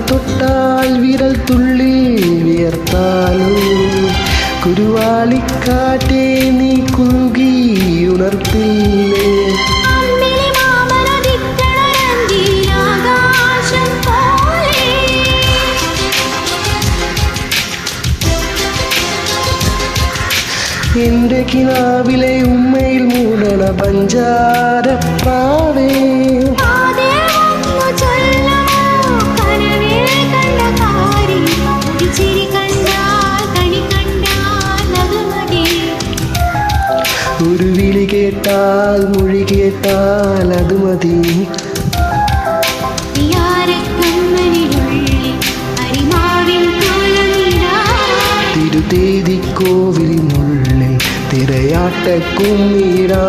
തൊട്ടാൽ വിരൽ തുള്ളി വിയർത്താലും കുരുവാളിക്കാറ്റേ നീ കുറുകി ഉണർത്തില്ലേ. എന്റെ കിനാവിലെ ഉമ്മയിൽ മൂടണ പഞ്ചാരപ്രാവേ, ഒരു വിളി കേട്ടാൽ മൊഴി കേട്ടാൽ അത് മതി. തിരുതേതിക്കോവിലിനുള്ളിൽ തിരയാട്ടക്കുമ്മീരാ.